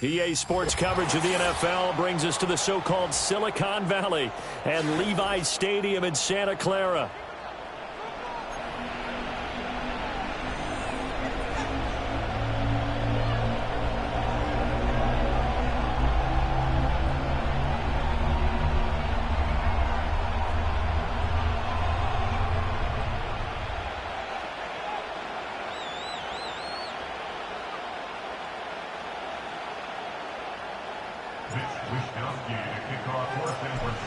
EA Sports coverage of the NFL brings us to the so-called Silicon Valley and Levi's Stadium in Santa Clara.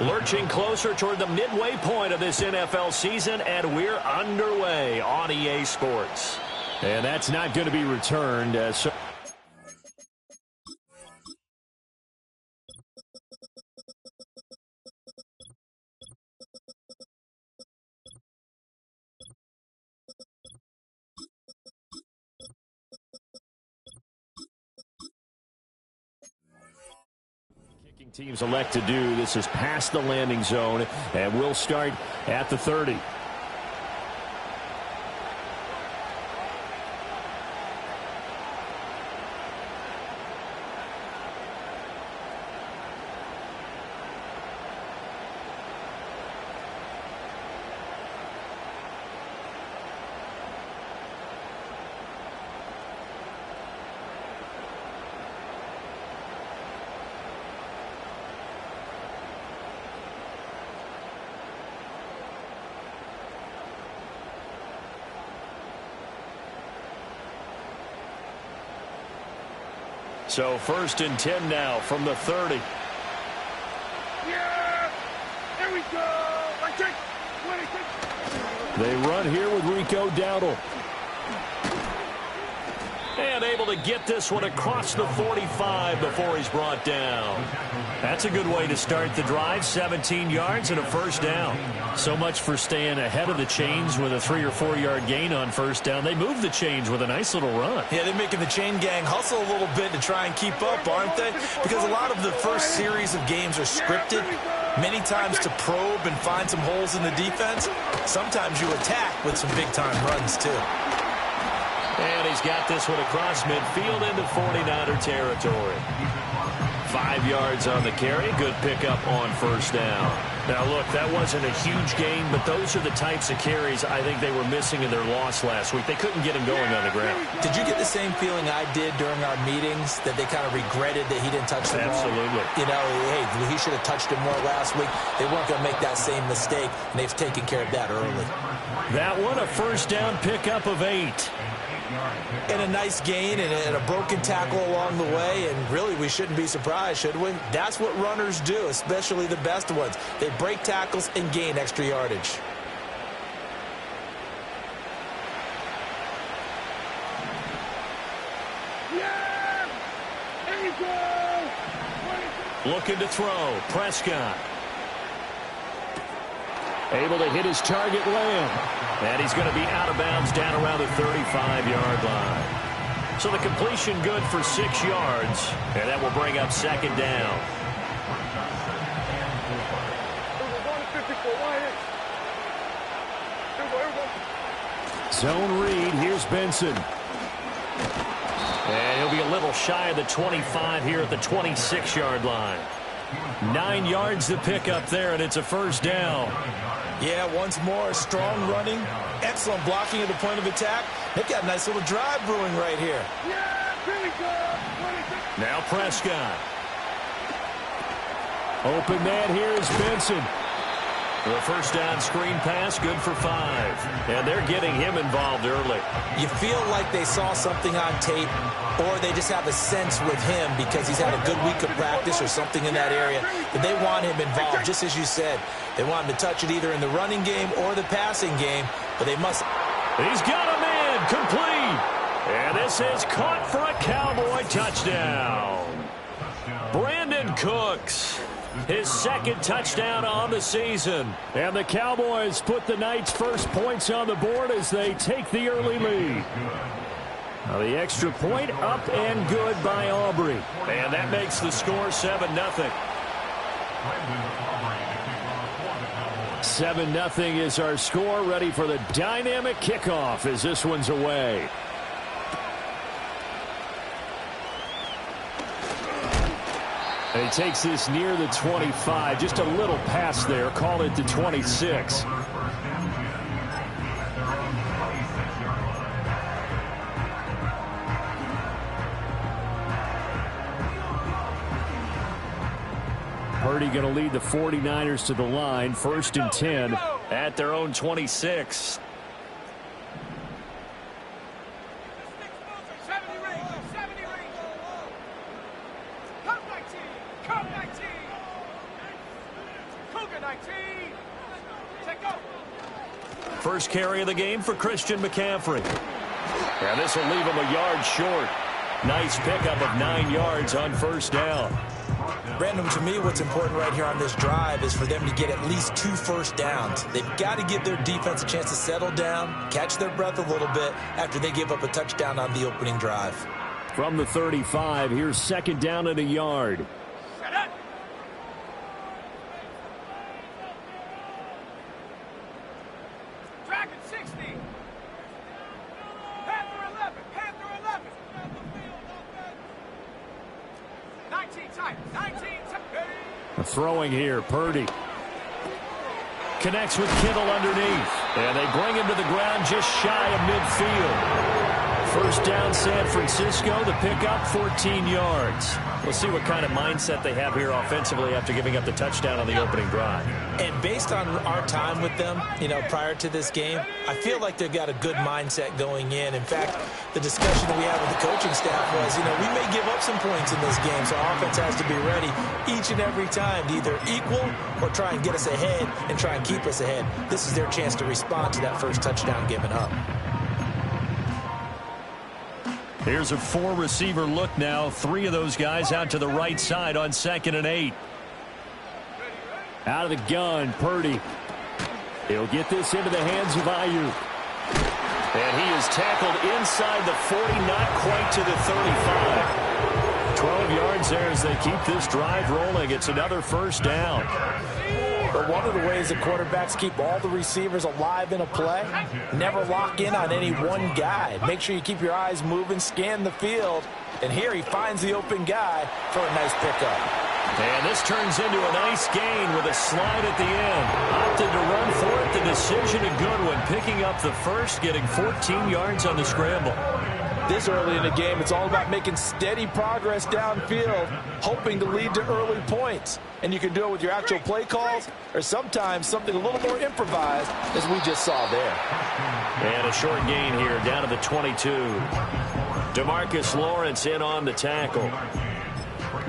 Lurching closer toward the midway point of this NFL season, and we're underway on EA Sports. And that's not going to be returned. Teams elect to do this is past the landing zone, and we'll start at the 30. So 1st and 10 now from the 30. Yeah! There we go! They run here with Rico Dowdle. And able to get this one across the 45 before he's brought down. That's a good way to start the drive. 17 yards and a first down. So much for staying ahead of the chains with a 3 or 4 yard gain on first down. They move the chains with a nice little run. Yeah, they're making the chain gang hustle a little bit to try and keep up, aren't they? Because a lot of the first series of games are scripted. Many times to probe and find some holes in the defense. Sometimes you attack with some big-time runs, too. And he's got this one across midfield into 49er territory. 5 yards on the carry. Good pickup on first down. Now, look, that wasn't a huge gain, but those are the types of carries I think they were missing in their loss last week. They couldn't get him going on the ground. Did you get the same feeling I did during our meetings, that they kind of regretted that he didn't touch the ball? Absolutely. You know, hey, he should have touched it more last week. They weren't going to make that same mistake, and they've taken care of that early. That one, a first down pickup of 8. And a nice gain and a broken tackle along the way, and really we shouldn't be surprised, should we? That's what runners do, especially the best ones. They break tackles and gain extra yardage. Yeah! There we go! Looking to throw. Prescott. Able to hit his target, Lamb. And he's going to be out of bounds down around the 35-yard line. So the completion good for 6 yards. And that will bring up second down. Zone read. Here's Benson. And he'll be a little shy of the 25 here at the 26-yard line. 9 yards to pick up there, and it's a first down. Yeah, once more, strong running, excellent blocking at the point of attack. They've got a nice little drive brewing right here. Yeah, here we go. Now Prescott. Open man here is Benson. The first down screen pass, good for 5. And they're getting him involved early. You feel like they saw something on tape, or they just have a sense with him because he's had a good week of practice or something in that area, that they want him involved, just as you said. They want him to touch it either in the running game or the passing game, but they must. He's got a man, complete. And this is caught for a Cowboy touchdown. Brandon Cooks. His second touchdown on the season. And the Cowboys put the Knights' first points on the board as they take the early lead. Now the extra point up and good by Aubrey. And that makes the score 7-0. 7-0 is our score. Ready for the dynamic kickoff as this one's away. And he takes this near the 25. Just a little pass there. Call it the 26. Purdy going to lead the 49ers to the line. 1st and 10 at their own 26. First carry of the game for Christian McCaffrey. And this will leave him a yard short. Nice pickup of 9 yards on 1st down. Brandon, to me, what's important right here on this drive is for them to get at least 2 first downs. They've got to give their defense a chance to settle down, catch their breath a little bit after they give up a touchdown on the opening drive. From the 35, here's 2nd down and a yard. Throwing here, Purdy. Connects with Kittle underneath. And they bring him to the ground just shy of midfield. 1st down, San Francisco. The pickup, 14 yards. We'll see what kind of mindset they have here offensively after giving up the touchdown on the opening drive. And based on our time with them, prior to this game, I feel like they've got a good mindset going in. In fact, the discussion we had with the coaching staff was, we may give up some points in this game, so our offense has to be ready each and every time to either equal or try and get us ahead and try and keep us ahead. This is their chance to respond to that first touchdown given up. Here's a 4-receiver look now. 3 of those guys out to the right side on 2nd and 8. Out of the gun, Purdy. He'll get this into the hands of Ayuk. And he is tackled inside the 40, not quite to the 35. 12 yards there as they keep this drive rolling. It's another 1st down. But one of the ways that quarterbacks keep all the receivers alive in a play, never lock in on any one guy. Make sure you keep your eyes moving, scan the field. And here he finds the open guy for a nice pickup. And this turns into a nice gain with a slide at the end. Opted to run for it. The decision a good one. Picking up the first, getting 14 yards on the scramble. This early in the game, it's all about making steady progress downfield, hoping to lead to early points. And you can do it with your actual play calls or sometimes something a little more improvised, as we just saw there. And a short gain here down to the 22. DeMarcus Lawrence in on the tackle.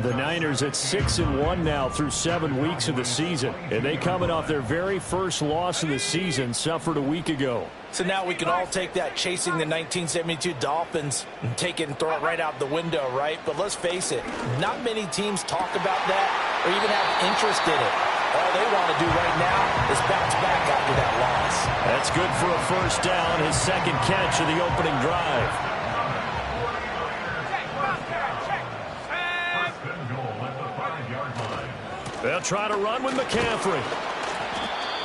The Niners at 6-1 now through 7 weeks of the season. And they coming off their very first loss of the season, suffered a week ago. So now we can all take that chasing the 1972 Dolphins and take it and throw it right out the window, right? But let's face it, not many teams talk about that or even have interest in it. All they want to do right now is bounce back after that loss. That's good for a 1st down, his 2nd catch of the opening drive. They'll try to run with McCaffrey.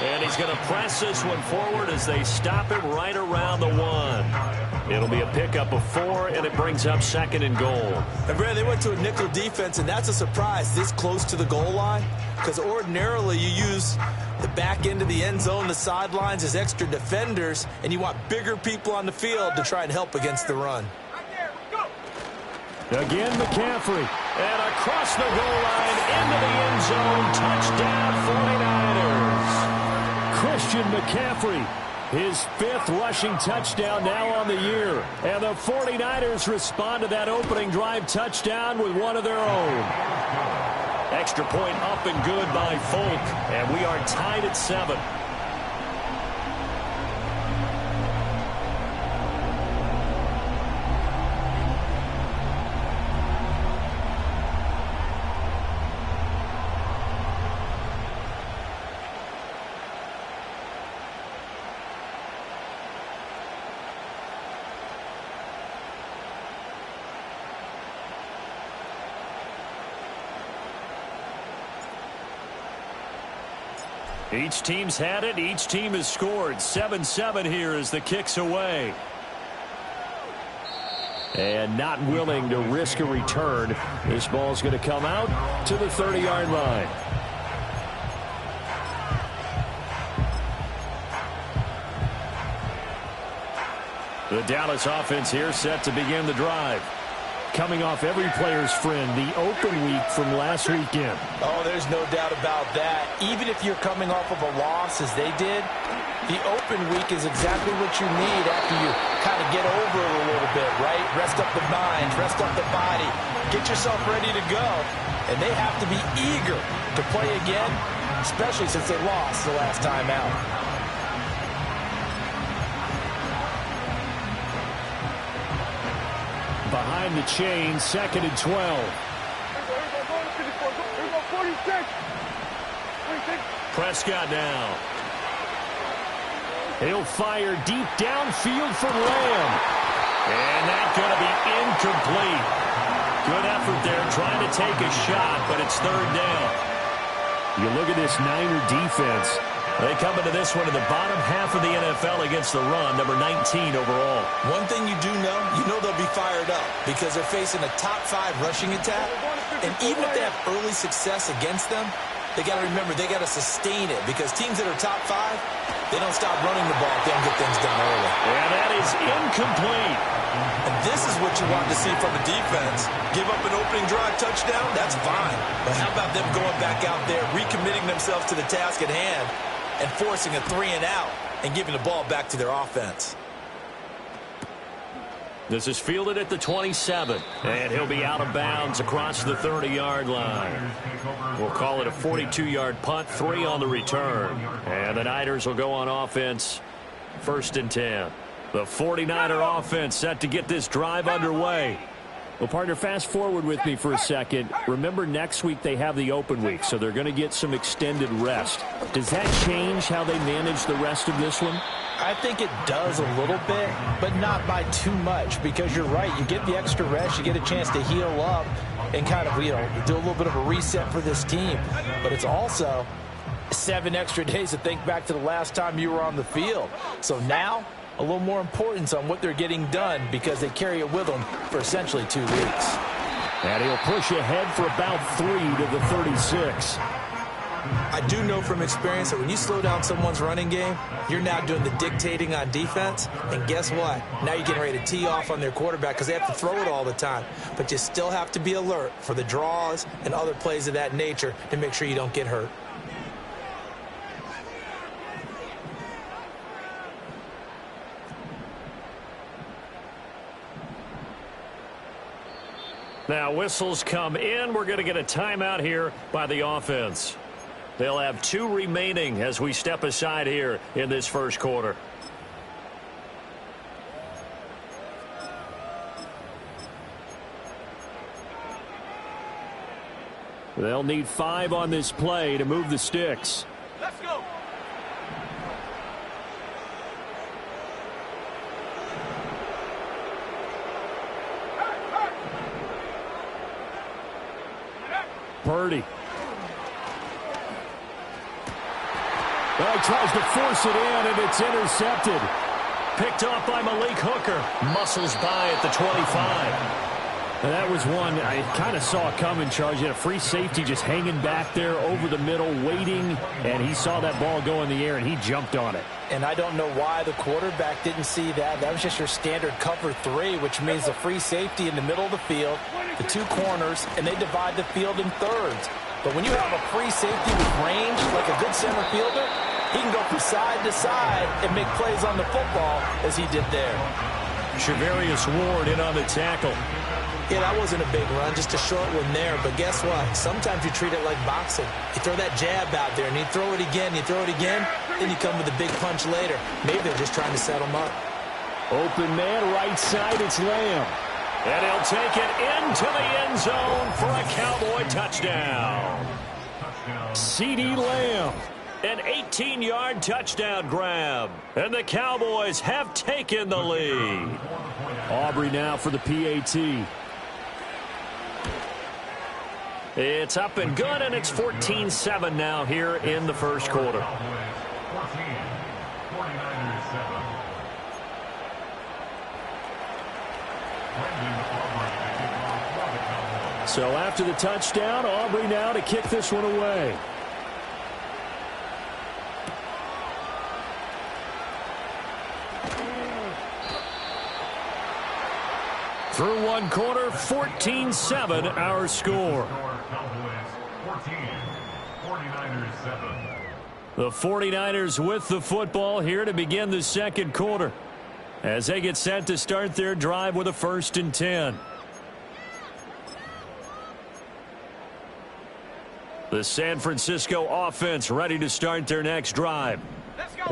And he's going to press this one forward as they stop him right around the 1. It'll be a pickup of 4, and it brings up 2nd and goal. And Brad, they went to a nickel defense, and that's a surprise this close to the goal line, because ordinarily you use the back end of the end zone, the sidelines as extra defenders, and you want bigger people on the field to try and help against the run. Again, McCaffrey. And across the goal line into the end zone. Touchdown, 49ers. Christian McCaffrey, his 5th rushing touchdown now on the year. And the 49ers respond to that opening drive touchdown with one of their own. Extra point up and good by Folk. And we are tied at 7. Each team's had it. Each team has scored. 7-7 here as the kick's away. And not willing to risk a return. This ball's going to come out to the 30-yard line. The Dallas offense here set to begin the drive. Coming off every player's friend, the open week from last weekend. Oh, there's no doubt about that. Even if you're coming off of a loss as they did, the open week is exactly what you need after you kind of get over it a little bit, right? Rest up the mind, rest up the body, get yourself ready to go. And they have to be eager to play again, especially since they lost the last time out. Behind the chain, 2nd and 12. Prescott down. He'll fire deep downfield for Lamb. And that's going to be incomplete. Good effort there trying to take a shot, but it's 3rd down. You look at this Niner defense. They come into this one in the bottom half of the NFL against the run, number 19 overall. One thing you do know they'll be fired up because they're facing a top 5 rushing attack. And even if they have early success against them, they got to remember they got to sustain it because teams that are top 5, they don't stop running the ball if they don't get things done early. And that is incomplete. And this is what you want to see from a defense. Give up an opening drive touchdown, that's fine. But how about them going back out there, recommitting themselves to the task at hand, and forcing a 3-and-out and giving the ball back to their offense. This is fielded at the 27, and he'll be out of bounds across the 30-yard line. We'll call it a 42-yard punt, 3 on the return. And the Niners will go on offense, 1st and 10. The 49er offense set to get this drive underway. Well, partner, fast forward with me for a second. Remember, next week they have the open week, so they're going to get some extended rest. Does that change how they manage the rest of this one? I think it does a little bit, but not by too much, because you're right. You get the extra rest, you get a chance to heal up and kind of, do a little bit of a reset for this team. But it's also 7 extra days to think back to the last time you were on the field. So now, a little more importance on what they're getting done because they carry it with them for essentially 2 weeks. And he'll push ahead for about 3 to the 36. I do know from experience that when you slow down someone's running game, you're now doing the dictating on defense. And guess what? Now you're getting ready to tee off on their quarterback because they have to throw it all the time. But you still have to be alert for the draws and other plays of that nature to make sure you don't get hurt. Now whistles come in. We're going to get a timeout here by the offense. They'll have 2 remaining as we step aside here in this first quarter. They'll need 5 on this play to move the sticks. Let's go. Purdy. Well, he tries to force it in, and it's intercepted. Picked off by Malik Hooker. Muscles by at the 25. And that was one I kind of saw coming, Charles. You had a free safety just hanging back there over the middle, waiting, and he saw that ball go in the air, and he jumped on it. And I don't know why the quarterback didn't see that. That was just your standard cover 3, which means the free safety in the middle of the field, the 2 corners, and they divide the field in thirds. But when you have a free safety with range, like a good center fielder, he can go from side to side and make plays on the football as he did there. Shavarius Ward in on the tackle. Yeah, that wasn't a big run, just a short one there. But guess what? Sometimes you treat it like boxing. You throw that jab out there, and you throw it again, then you come with a big punch later. Maybe they're just trying to set him up. Open man, right side, it's Lamb. And he'll take it into the end zone for a Cowboy touchdown. CeeDee Lamb, an 18-yard touchdown grab. And the Cowboys have taken the lead. Aubrey now for the PAT. It's up and good, and it's 14-7 now here in the first quarter. So after the touchdown, Aubrey now to kick this one away. Through one quarter, 14-7 our score. The 49ers with the football here to begin the second quarter as they get set to start their drive with a 1st and 10. The San Francisco offense ready to start their next drive.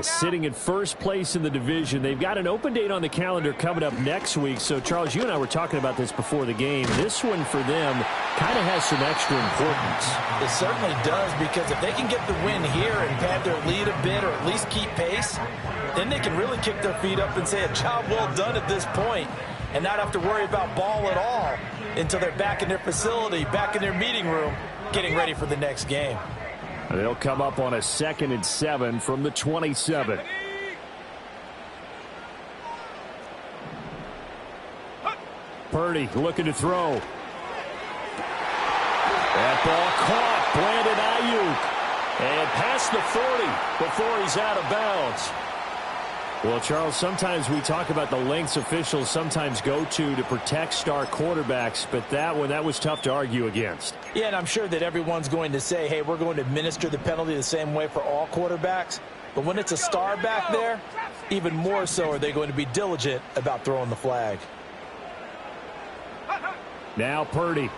Sitting in first place in the division. They've got an open date on the calendar coming up next week. So, Charles, you and I were talking about this before the game. This one for them kind of has some extra importance. It certainly does, because if they can get the win here and pad their lead a bit or at least keep pace, then they can really kick their feet up and say a job well done at this point and not have to worry about ball at all until they're back in their facility, back in their meeting room, getting ready for the next game. They'll come up on a 2nd and 7 from the 27. Purdy looking to throw. That ball caught. Brandon Ayuk. And past the 40 before he's out of bounds. Well, Charles, sometimes we talk about the lengths officials sometimes go to protect star quarterbacks, but that was tough to argue against. Yeah, and I'm sure that everyone's going to say, hey, we're going to administer the penalty the same way for all quarterbacks. But when it's a star back there, even more so are they going to be diligent about throwing the flag. Now Purdy.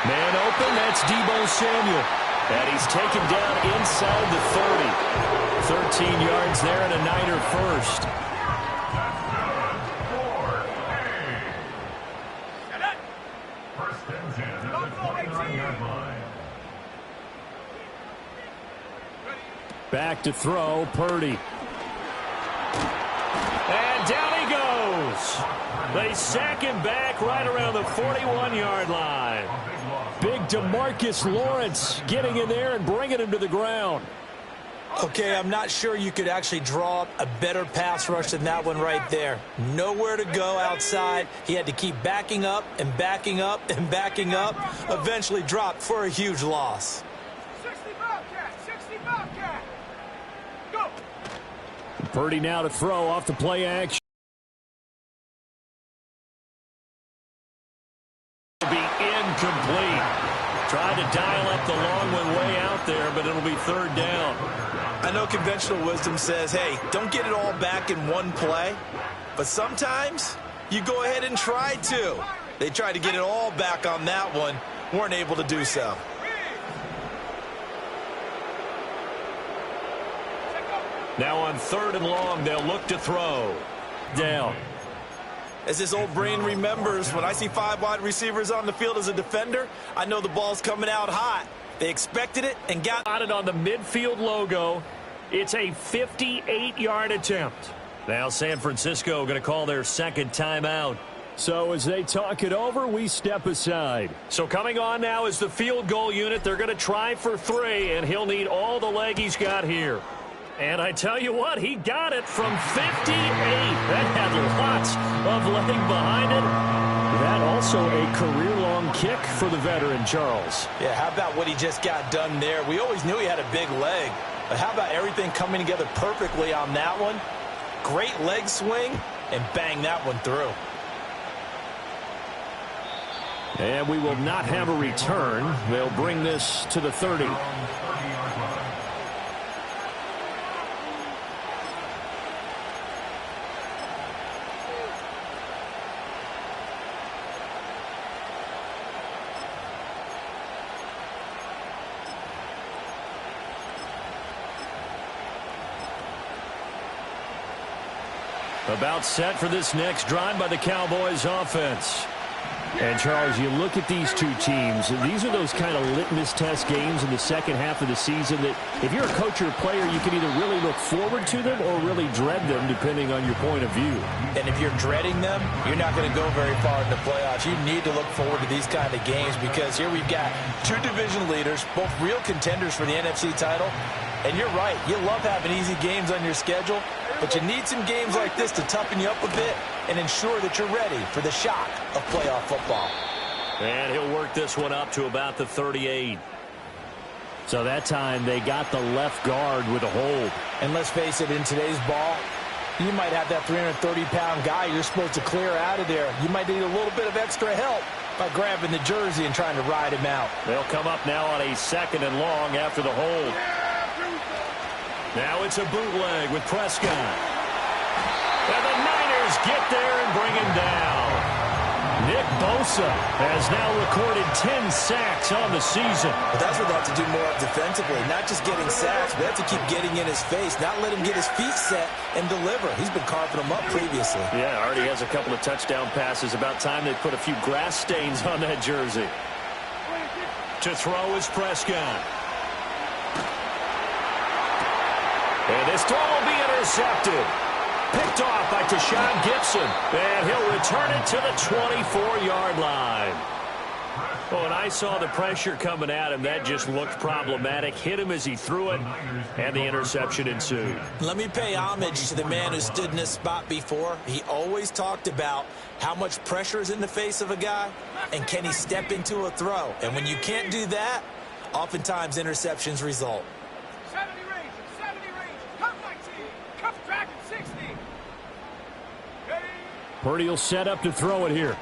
Man open, that's Deebo Samuel. And he's taken down inside the 30. 13 yards there and a Niner first. Back to throw, Purdy. And down he goes. They sack him back right around the 41-yard line. Big DeMarcus Lawrence getting in there and bringing him to the ground. Okay, I'm not sure you could actually draw up a better pass rush than that one right there. Nowhere to go outside. He had to keep backing up and backing up and backing up. Eventually dropped for a huge loss. 60 Bobcat, 60 Bobcat. Go. Purdy now to throw off the play action. Be incomplete. Tried to dial up the long one way out there, but it'll be 3rd down. I know conventional wisdom says, hey, don't get it all back in one play. But sometimes you go ahead and try to. They tried to get it all back on that one. Weren't able to do so. Now on 3rd and long, they'll look to throw. Down. As his old brain remembers, when I see 5 wide receivers on the field as a defender, I know the ball's coming out hot. They expected it and got it on the midfield logo. It's a 58-yard attempt. Now San Francisco going to call their 2nd timeout. So as they talk it over, we step aside. So coming on now is the field goal unit. They're going to try for 3, and he'll need all the leg he's got here. And I tell you what, he got it from 58. That had lots of leg behind it. That also a career-long kick for the veteran, Charles. Yeah, how about what he just got done there? We always knew he had a big leg. But how about everything coming together perfectly on that one? Great leg swing, and bang that one through. And we will not have a return. They'll bring this to the 30. About set for this next drive by the Cowboys offense. And, Charles, you look at these two teams, these are those kind of litmus test games in the second half of the season that if you're a coach or a player, you can either really look forward to them or really dread them, depending on your point of view. And if you're dreading them, you're not going to go very far in the playoffs. You need to look forward to these kind of games because here we've got 2 division leaders, both real contenders for the NFC title. And you're right, you love having easy games on your schedule, But you need some games like this to toughen you up a bit and ensure that you're ready for the shock of playoff football. And he'll work this one up to about the 38. So that time they got the left guard with a hold. And let's face it, in today's ball, you might have that 330-pound guy you're supposed to clear out of there. You might need a little bit of extra help by grabbing the jersey and trying to ride him out. They'll come up now on a 2nd and long after the hold. Now it's a bootleg with Prescott. And the Niners get there and bring him down. Nick Bosa has now recorded 10 sacks on the season. But that's what they have to do more of defensively, not just getting sacks, but they have to keep getting in his face, not let him get his feet set and deliver. He's been carving them up previously. Yeah, already has a couple of touchdown passes. About time they put a few grass stains on that jersey. To throw is Prescott. And this throw will be intercepted. Picked off by Tashawn Gibson. And he'll return it to the 24-yard line. Oh, and I saw the pressure coming at him. That just looked problematic. Hit him as he threw it, and the interception ensued. Let me pay homage to the man who stood in this spot before. He always talked about how much pressure is in the face of a guy, and can he step into a throw. And when you can't do that, oftentimes interceptions result. 70 range, 70 range, cup 19, cup dragon 60. Ready? Purdy will set up to throw it here.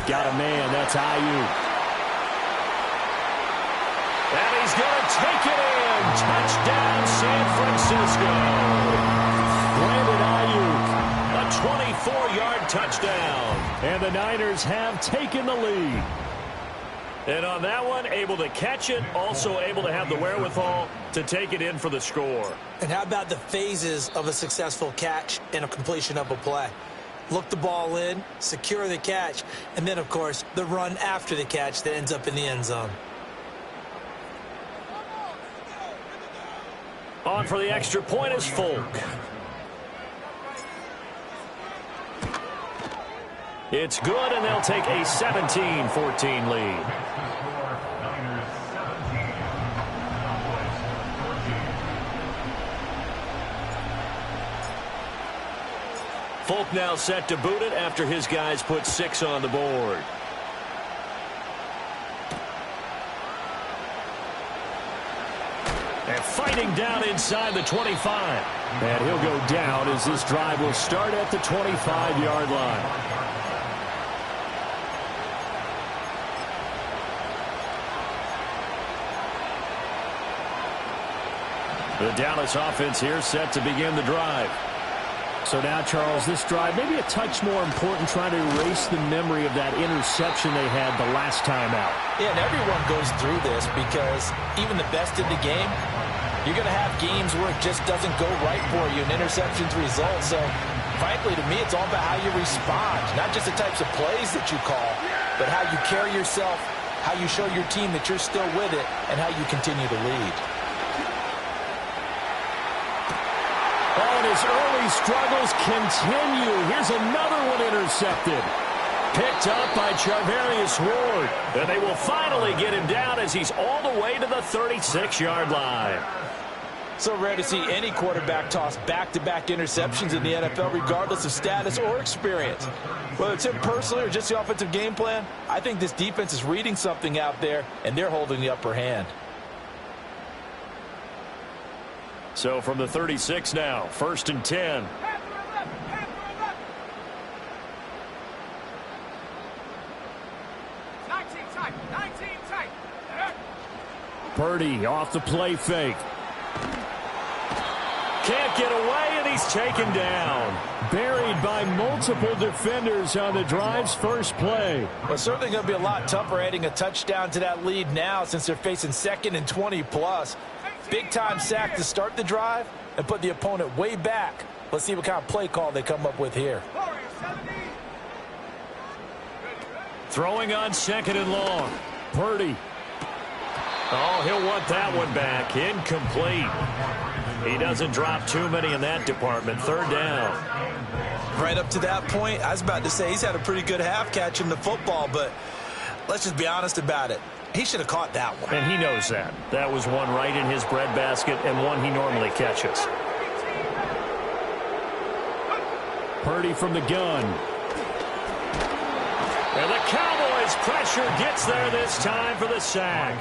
Got a man. That's Ayuk. And he's going to take it in. Touchdown, San Francisco. Brandon Ayuk. A 24-yard touchdown. And the Niners have taken the lead. And on that one, able to catch it, also able to have the wherewithal to take it in for the score. And how about the phases of a successful catch and a completion of a play? Look the ball in, secure the catch, and then, of course, the run after the catch that ends up in the end zone. On for the extra point is Folk. It's good, and they'll take a 17-14 lead. Folk now set to boot it after his guys put 6 on the board. And fighting down inside the 25. And he'll go down as this drive will start at the 25-yard line. The Dallas offense here set to begin the drive. So now, Charles, this drive maybe a touch more important, trying to erase the memory of that interception they had the last time out. Yeah, and everyone goes through this because even the best in the game, you're going to have games where it just doesn't go right for you and interceptions result. So, frankly, to me, it's all about how you respond, not just the types of plays that you call, but how you carry yourself, how you show your team that you're still with it, and how you continue to lead. Oh, and his early struggles continue. Here's another one intercepted. Picked up by Charvarius Ward. And they will finally get him down as he's all the way to the 36-yard line. So rare to see any quarterback toss back-to-back interceptions in the NFL, regardless of status or experience. Whether it's him personally or just the offensive game plan, I think this defense is reading something out there, and they're holding the upper hand. So from the 36 now, 1st and 10. Half for 11, half for 11. 19 tight, 19 tight. Purdy off the play fake. Can't get away, and he's taken down. Buried by multiple defenders on the drive's first play. Well, certainly going to be a lot tougher adding a touchdown to that lead now since they're facing 2nd and 20+. Big-time sack to start the drive and put the opponent way back. Let's see what kind of play call they come up with here. Throwing on 2nd and long. Purdy. Oh, he'll want that one back. Incomplete. He doesn't drop too many in that department. 3rd down. Right up to that point, I was about to say he's had a pretty good half catching the football, but let's just be honest about it. He should have caught that one. And he knows that. That was one right in his breadbasket and one he normally catches. Purdy from the gun. And the Cowboys pressure gets there this time for the sack.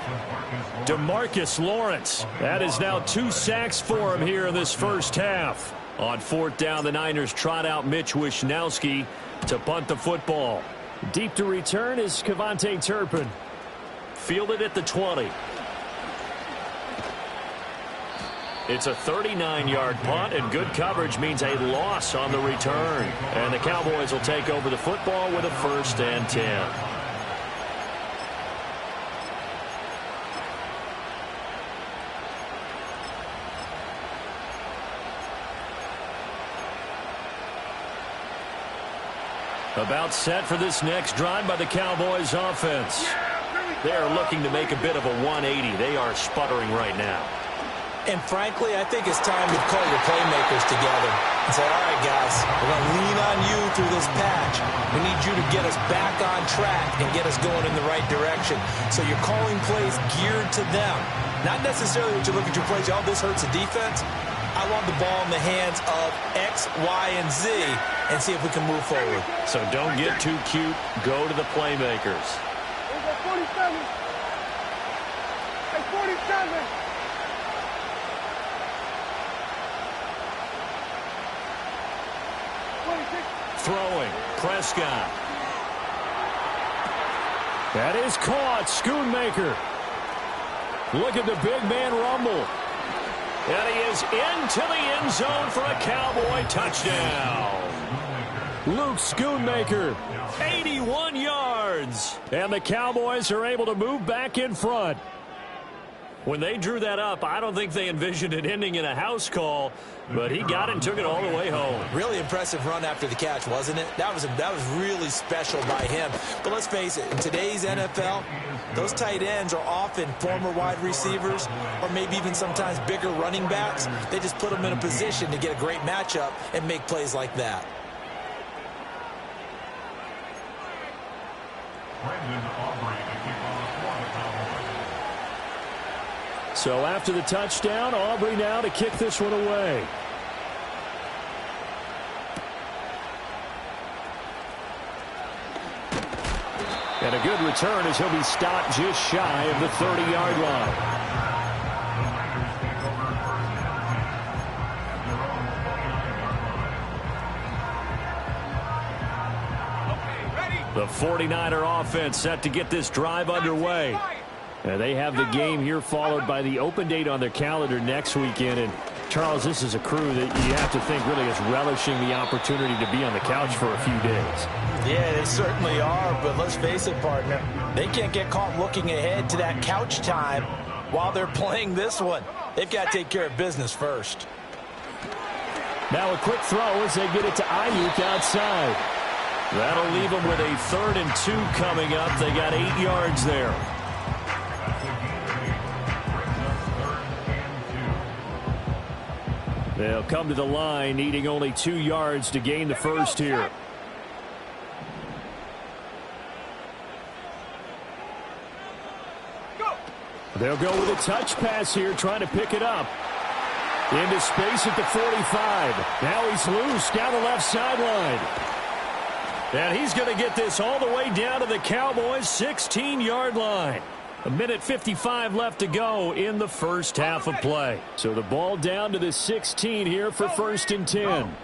DeMarcus Lawrence. That is now 2 sacks for him here in this first half. On 4th down, the Niners trot out Mitch Wishnowsky to punt the football. Deep to return is Kevontae Turpin. Fielded at the 20. It's a 39-yard punt, and good coverage means a loss on the return. And the Cowboys will take over the football with a 1st and 10. About set for this next drive by the Cowboys offense. They are looking to make a bit of a 180. They are sputtering right now. And frankly, I think it's time to call your playmakers together and say, all right, guys, we're going to lean on you through this patch. We need you to get us back on track and get us going in the right direction. So you're calling plays geared to them. Not necessarily that you look at your plays, oh, this hurts the defense. I want the ball in the hands of X, Y, and Z and see if we can move forward. So don't get too cute. Go to the playmakers. 47. Hey, 47. Throwing, Prescott. That is caught. Schoonmaker. Look at the big man rumble. And he is into the end zone for a Cowboy touchdown. Luke Schoonmaker. 81 yards. And the Cowboys are able to move back in front. When they drew that up, I don't think they envisioned it ending in a house call, but he got it and took it all the way home. Really impressive run after the catch, wasn't it? That was really special by him. But let's face it, in today's NFL, those tight ends are often former wide receivers or maybe even sometimes bigger running backs. They just put them in a position to get a great matchup and make plays like that. So after the touchdown, Aubrey now to kick this one away. And a good return as he'll be stopped just shy of the 30-yard line. The 49er offense set to get this drive underway. And they have the game here followed by the open date on their calendar next weekend. And, Charles, this is a crew that you have to think really is relishing the opportunity to be on the couch for a few days. Yeah, they certainly are, but let's face it, partner. They can't get caught looking ahead to that couch time while they're playing this one. They've got to take care of business first. Now a quick throw as they get it to Ayuk outside. That'll leave them with a 3rd and 2 coming up. They got 8 yards there. They'll come to the line, needing only 2 yards to gain the first here. They'll go with a touch pass here, trying to pick it up. Into space at the 45. Now he's loose down the left sideline. And he's going to get this all the way down to the Cowboys' 16-yard line. 1:55 left to go in the first half of play. So the ball down to the 16 here for 1st and 10.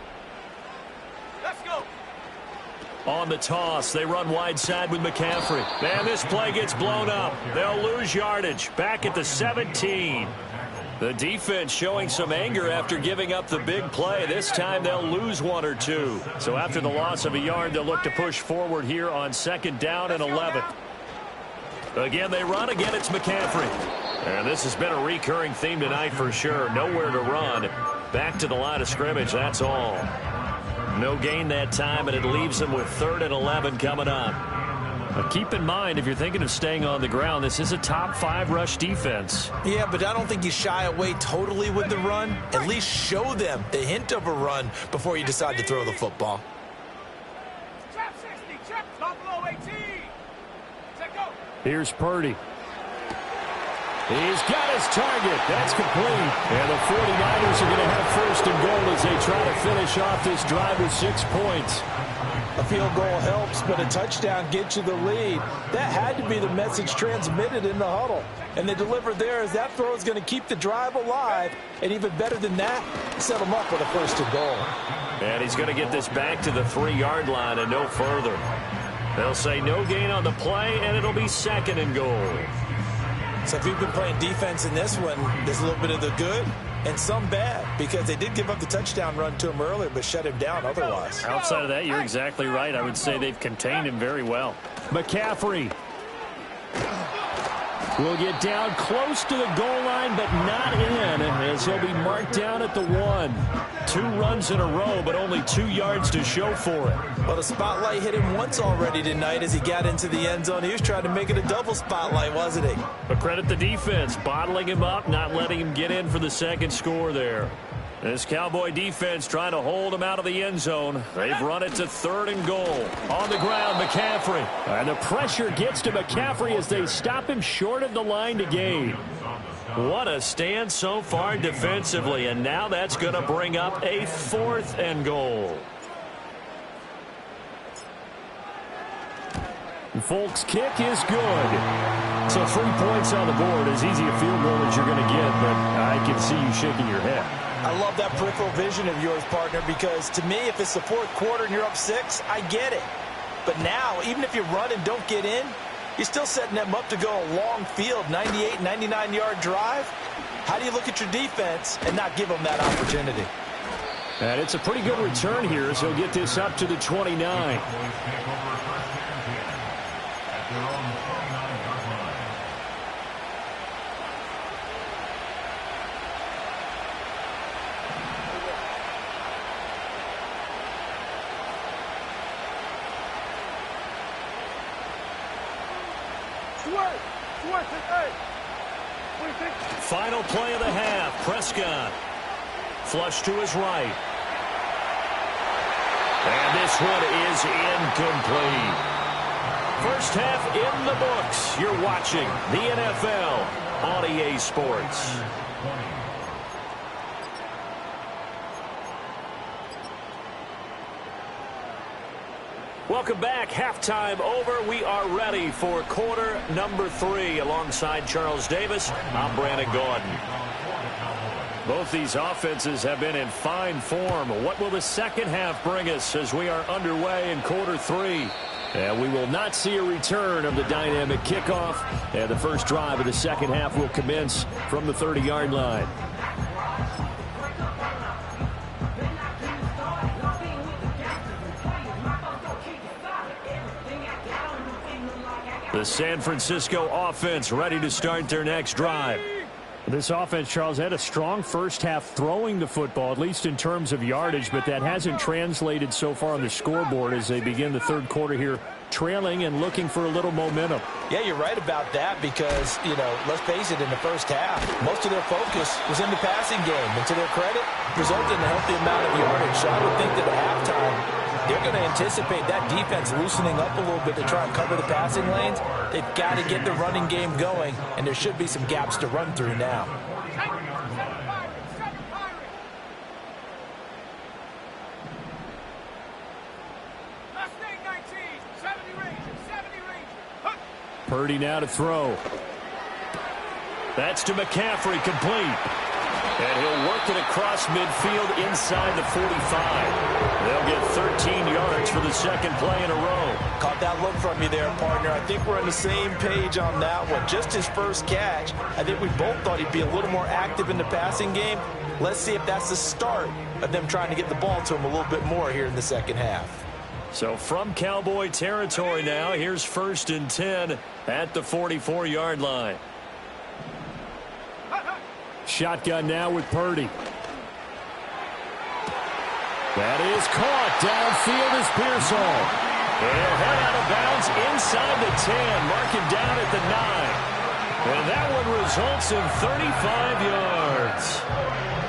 Let's go. On the toss, they run wide side with McCaffrey. And this play gets blown up. They'll lose yardage. Back at the 17. The defense showing some anger after giving up the big play. This time they'll lose 1 or 2. So after the loss of a yard, they'll look to push forward here on 2nd down and 11. Again, they run. Again, it's McCaffrey. And this has been a recurring theme tonight for sure. Nowhere to run. Back to the line of scrimmage, that's all. No gain that time, and it leaves them with 3rd and 11 coming up. Now keep in mind, if you're thinking of staying on the ground, this is a top 5 rush defense. Yeah, but I don't think you shy away totally with the run. At least show them the hint of a run before you decide to throw the football. Trap 60. Trap top below 18. Set go. Here's Purdy. He's got his target. That's complete. And the 49ers are going to have first and goal as they try to finish off this drive with 6 points. A field goal helps, but a touchdown gets you the lead. That had to be the message transmitted in the huddle. And they delivered there as that throw is going to keep the drive alive. And even better than that, set them up with a first and goal. And he's going to get this back to the 3-yard line and no further. They'll say no gain on the play, and it'll be second and goal. So if you've been playing defense in this one, there's a little bit of the good and some bad, because they did give up the touchdown run to him earlier but shut him down otherwise. Outside of that, you're exactly right. I would say they've contained him very well. McCaffrey will get down close to the goal line, but not in, as he'll be marked down at the 1. 2 runs in a row, but only 2 yards to show for it. Well, the spotlight hit him once already tonight as he got into the end zone. He was trying to make it a double spotlight, wasn't he? But credit the defense, bottling him up, not letting him get in for the second score there. This Cowboy defense trying to hold him out of the end zone. They've run it to 3rd and goal. On the ground, McCaffrey. And the pressure gets to McCaffrey as they stop him short of the line to gain. What a stand so far defensively, and now that's going to bring up a 4th and goal. Folk's kick is good. So 3 points on the board, as easy a field goal as you're going to get, but I can see you shaking your head. I love that peripheral vision of yours, partner, because to me, if it's the 4th quarter and you're up 6, I get it. But now, even if you run and don't get in, you're still setting them up to go a long field, 98, 99-yard drive. How do you look at your defense and not give them that opportunity? And it's a pretty good return here as he'll get this up to the 29. Final play of the half. Prescott. Flush to his right. And this one is incomplete. First half in the books. You're watching the NFL on EA Sports. Welcome back. Halftime over. We are ready for quarter number 3. Alongside Charles Davis, I'm Brandon Gordon. Both these offenses have been in fine form. What will the second half bring us as we are underway in quarter 3? And we will not see a return of the dynamic kickoff. And the first drive of the second half will commence from the 30-yard line. The San Francisco offense ready to start their next drive. This offense, Charles, had a strong first half throwing the football, at least in terms of yardage, but that hasn't translated so far on the scoreboard as they begin the third quarter here, trailing and looking for a little momentum. Yeah, you're right about that because, let's face it, in the first half, most of their focus was in the passing game. And to their credit, resulted in a healthy amount of yardage. So I would think that at halftime, they're going to anticipate that defense loosening up a little bit to try and cover the passing lanes. They've got to get the running game going, and there should be some gaps to run through now. Purdy now to throw. That's to McCaffrey, complete. And he'll work it across midfield inside the 45. They'll get 13 yards for the second play in a row. Caught that look from you there, partner. I think we're on the same page on that one. Just his first catch. I think we both thought he'd be a little more active in the passing game. Let's see if that's the start of them trying to get the ball to him a little bit more here in the second half. So from Cowboy territory now, here's 1st and 10 at the 44-yard line. Shotgun now with Purdy. That is caught. Downfield is Pearsall. He'll head out of bounds inside the 10. Mark him down at the 9. And that one results in 35 yards.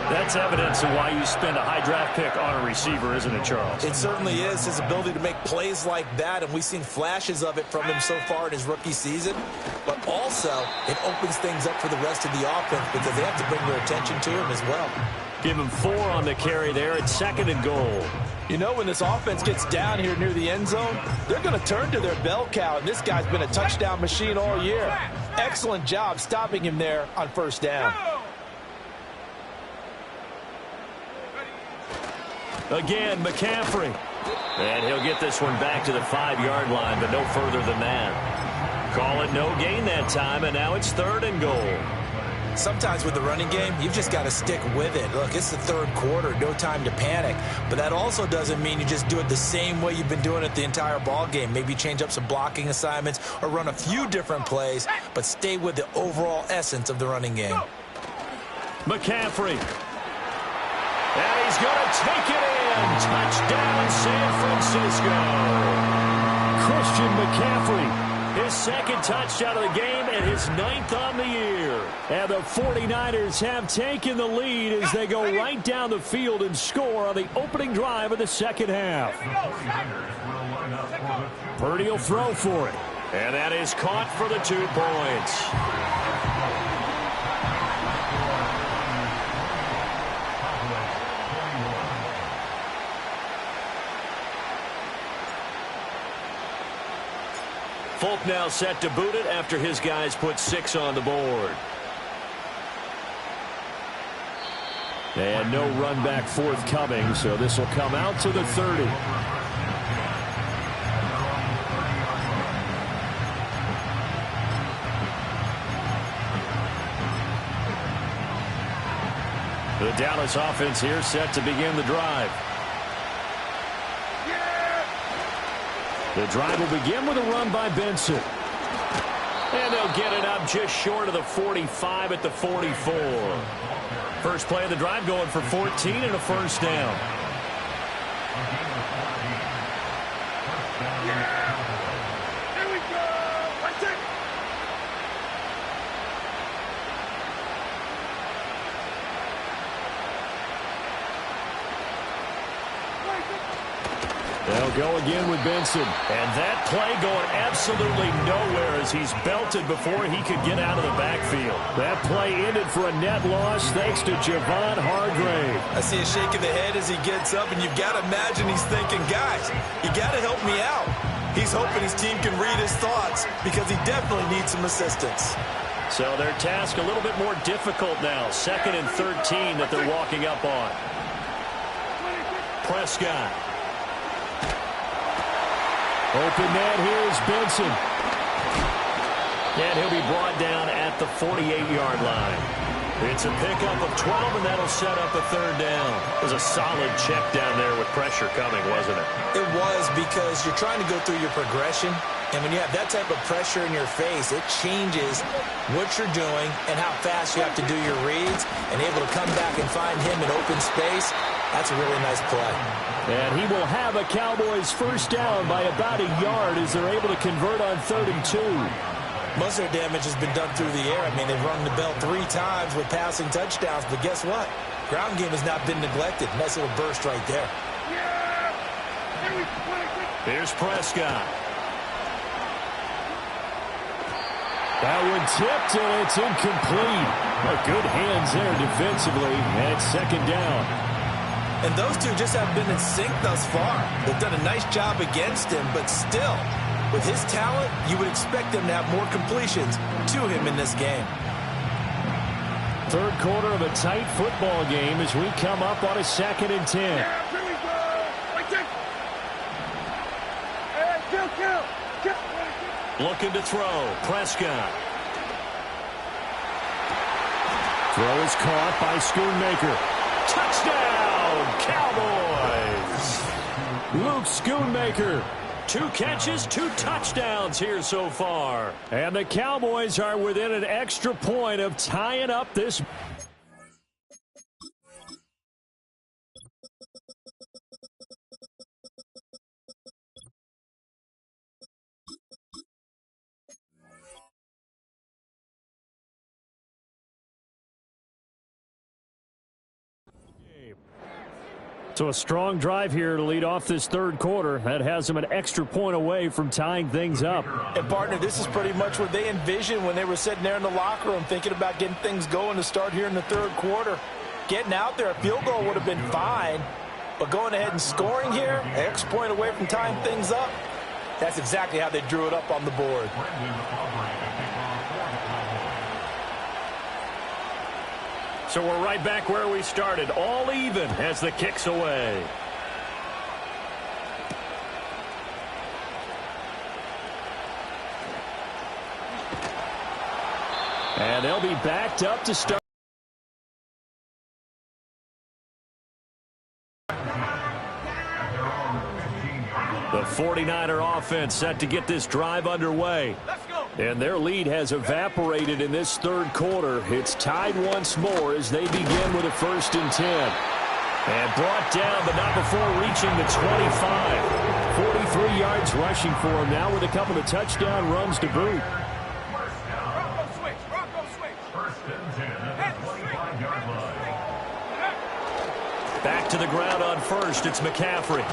That's evidence of why you spend a high draft pick on a receiver, isn't it, Charles? It certainly is, his ability to make plays like that, and we've seen flashes of it from him so far in his rookie season. But also, it opens things up for the rest of the offense because they have to bring their attention to him as well. Give him 4 on the carry there. It's 2nd and goal. You know, when this offense gets down here near the end zone, they're going to turn to their bell cow, and this guy's been a touchdown machine all year. Excellent job stopping him there on first down. Again, McCaffrey. And he'll get this one back to the 5-yard line, but no further than that. Call it no gain that time, and now it's 3rd and goal. Sometimes with the running game, you've just got to stick with it. Look, it's the 3rd quarter, no time to panic. But that also doesn't mean you just do it the same way you've been doing it the entire ball game. Maybe change up some blocking assignments or run a few different plays, but stay with the overall essence of the running game. McCaffrey. And he's going to take it in. Touchdown, San Francisco. Christian McCaffrey, his 2nd touchdown of the game and his 9th on the year. And the 49ers have taken the lead as they go right down the field and score on the opening drive of the 2nd half. Purdy will throw for it. And that is caught for the 2 points. Folk now set to boot it after his guys put 6 on the board. And no run back forthcoming, so this will come out to the 30. The Dallas offense here set to begin the drive. The drive will begin with a run by Benson. And they'll get it up just short of the 45 at the 44. First play of the drive going for 14 and a first down. Here we go. Let's take. They'll go again with Benson. And that play going absolutely nowhere as he's belted before he could get out of the backfield. That play ended for a net loss thanks to Javon Hargrave. I see a shake of the head as he gets up, and you've got to imagine he's thinking, guys, you got to help me out. He's hoping his team can read his thoughts because he definitely needs some assistance. So their task a little bit more difficult now. 2nd and 13 that they're walking up on. Prescott. Open net, here's Benson. And he'll be brought down at the 48-yard line. It's a pickup of 12, and that'll set up a 3rd down. It was a solid check down there with pressure coming, wasn't it? It was, because you're trying to go through your progression, and when you have that type of pressure in your face, it changes what you're doing and how fast you have to do your reads, and able to come back and find him in open space. That's a really nice play. And he will have a Cowboys first down by about a yard as they're able to convert on 3rd and 2. Most of their damage has been done through the air. I mean, they've rung the bell 3 times with passing touchdowns, but guess what? Ground game has not been neglected. Nice little burst right there. Here's Prescott. That one tipped, and it's incomplete. Good hands there defensively, and it's 2nd down. And those two just haven't been in sync thus far. They've done a nice job against him, but still, with his talent, you would expect them to have more completions to him in this game. 3rd quarter of a tight football game as we come up on a 2nd and 10. Here we go. Let's take. Hey, kill. Looking to throw. Prescott. Throw is caught by Schoonmaker. Touchdown, Cowboys! Luke Schoonmaker. 2 catches, 2 touchdowns here so far. And the Cowboys are within an extra point of tying up this So a strong drive here to lead off this third quarter. That has them an extra point away from tying things up. And, partner, this is pretty much what they envisioned when they were sitting there in the locker room thinking about getting things going to start here in the third quarter. Getting out there, a field goal would have been fine. But going ahead and scoring here, an extra point away from tying things up, that's exactly how they drew it up on the board. So we're right back where we started, all even as the kick's away. And they'll be backed up to start. The 49er offense set to get this drive underway. And their lead has evaporated in this third quarter. It's tied once more as they begin with a 1st and 10. And brought down, but not before reaching the 25. 43 yards rushing for him now with a couple of touchdown runs to boot. Back to the ground on first. It's McCaffrey.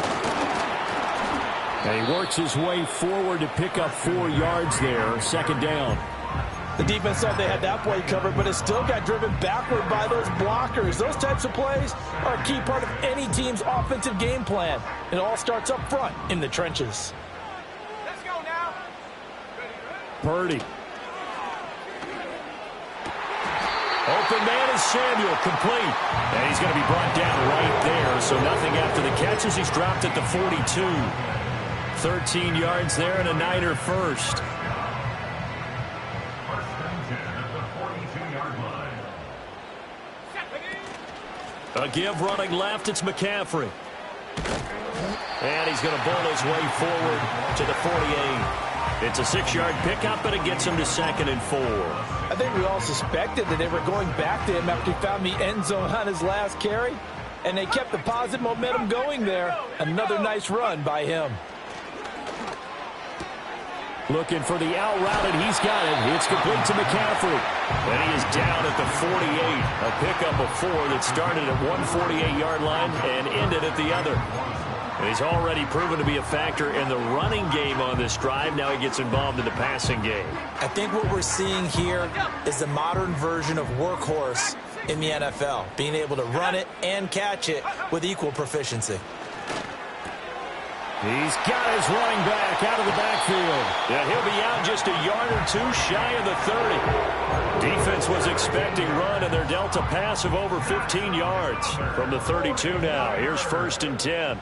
And he works his way forward to pick up 4 yards there. 2nd down. The defense thought they had that play covered, but it still got driven backward by those blockers. Those types of plays are a key part of any team's offensive game plan. It all starts up front in the trenches. Let's go now. Purdy. Open man is Samuel, complete. And he's going to be brought down right there, so nothing after the catch as he's dropped at the 42. 13 yards there and a Niner first. A give running left, it's McCaffrey. And he's going to bowl his way forward to the 48. It's a 6-yard pickup, but it gets him to 2nd and 4. I think we all suspected that they were going back to him after he found the end zone on his last carry, and they kept the positive momentum going there. Another nice run by him. Looking for the out route, and he's got it. It's complete to McCaffrey. And he is down at the 48. A pickup of 4 that started at one 48-yard line and ended at the other. And he's already proven to be a factor in the running game on this drive. Now he gets involved in the passing game. I think what we're seeing here is the modern version of workhorse in the NFL, being able to run it and catch it with equal proficiency. He's got his running back out of the backfield. Yeah, he'll be out just a yard or 2 shy of the 30. Defense was expecting run, and they're dealt a pass of over 15 yards from the 32 now. Here's 1st and 10.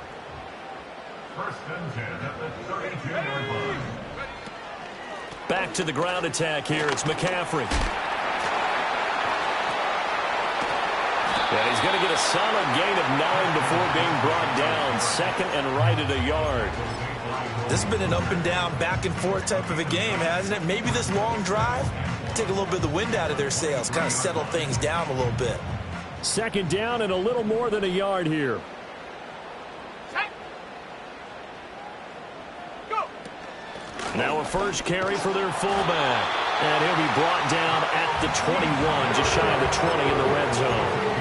1st and 10 at the 32-yard line. Back to the ground attack here. It's McCaffrey. And he's going to get a solid gain of 9 before being brought down. 2nd and right at a yard. This has been an up and down, back and forth type of a game, hasn't it? Maybe this long drive take a little bit of the wind out of their sails, kind of settle things down a little bit. 2nd down and a little more than a yard here. Now a first carry for their fullback. And he'll be brought down at the 21, just shy of the 20 in the red zone.